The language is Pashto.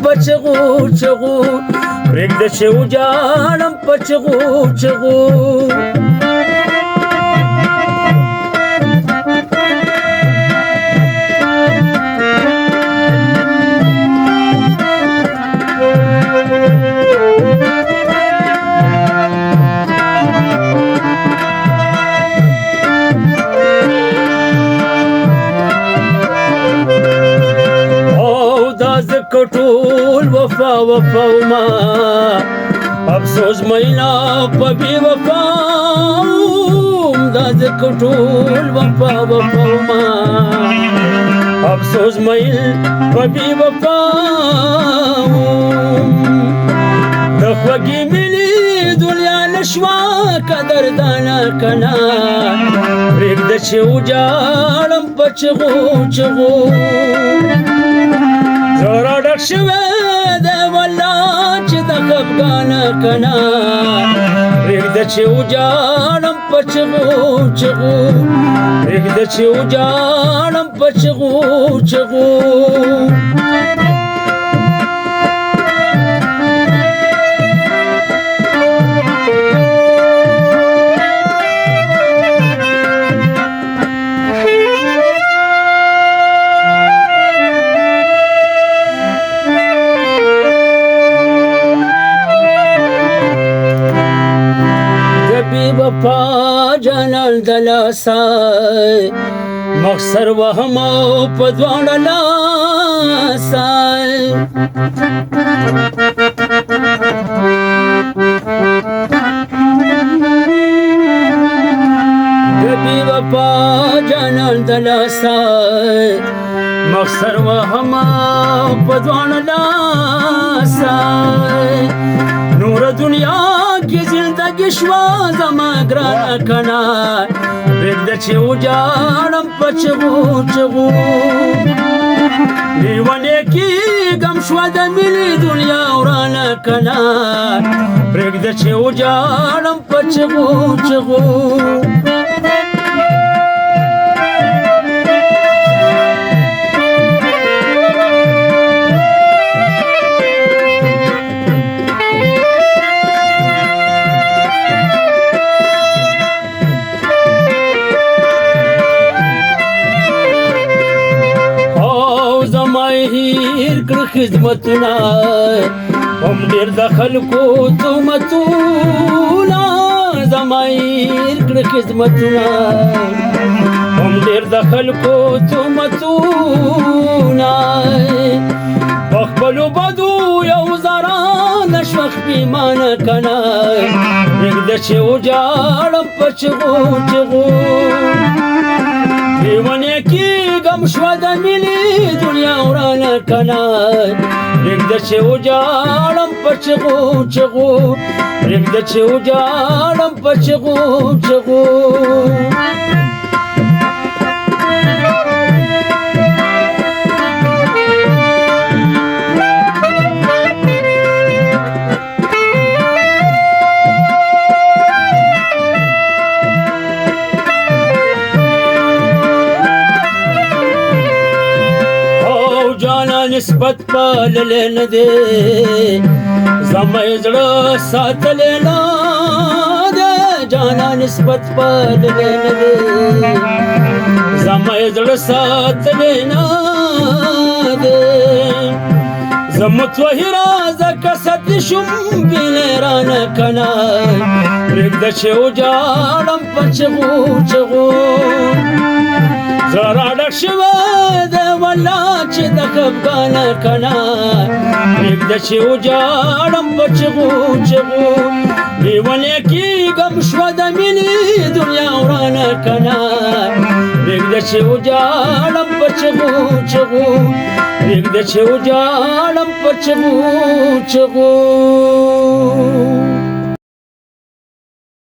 په چغو چغو پرېږده چې وجاړم په چغو چغو ټول وفا وفا وما افسوس مینا په بې وفا دا ځکه ټول وفا وفا وما افسوس میل په بې وفا د خوږې مینې دنیا نشوه قدردانه کنه پرېږده چې وجاړم په چغو چغو زړه ډک شوی دی والله چې د خفګانه کنه پرېږده چې وجاړم په چغو چغو پرېږده چې وجاړم په چغو چغو وفا جانان د لاسه مخسر وهم او په دواړه لاسه د بې وفا جانان د لاسه مخسر وهم او په دواړه لاسه نور دنیا کی زندگی شوا زما ګرانه کنه پرېږده چې وجاړم په چغو چغو لیونی کېږم شوه د مینې دنیا ورانه کنه پرېږده چې وجاړم په چغو چغو هیر کړ خدمتونه هم ډېر د خلکو تهمتونه زما هیر کړ خدمتونه هم ډېر د خلکو تهمتونه په خپلو بدو یو ذره نشوه پښېمانه کنه پرېږده چې وجاړم په چغو چغو لیونی کېږم شوه د مینې دنیا ورانه کنه پرېږده چې وجاړم په چغو چغو پرېږده چې وجاړم په چغو چغو نسبت پاللی نه دی زما یې زړه ساتلی نه دی جانا نسبت پاللی نه دی زما یې زړه ساتلی نه دی زه متوهره ځکه ساتلی شوم بېلې رانه کنه پرېږده چې وجاړم په چغو چغو زړه راډک شوی دی والله چې د خفګانه کنه پرېږده چې وجاړم په چغو چغو لیونی کېږم شوه د مینې دنیا ورانه کنه پرېږده چې وجاړم په چغو چغو پرېږده چې وجاړم په چغو چغو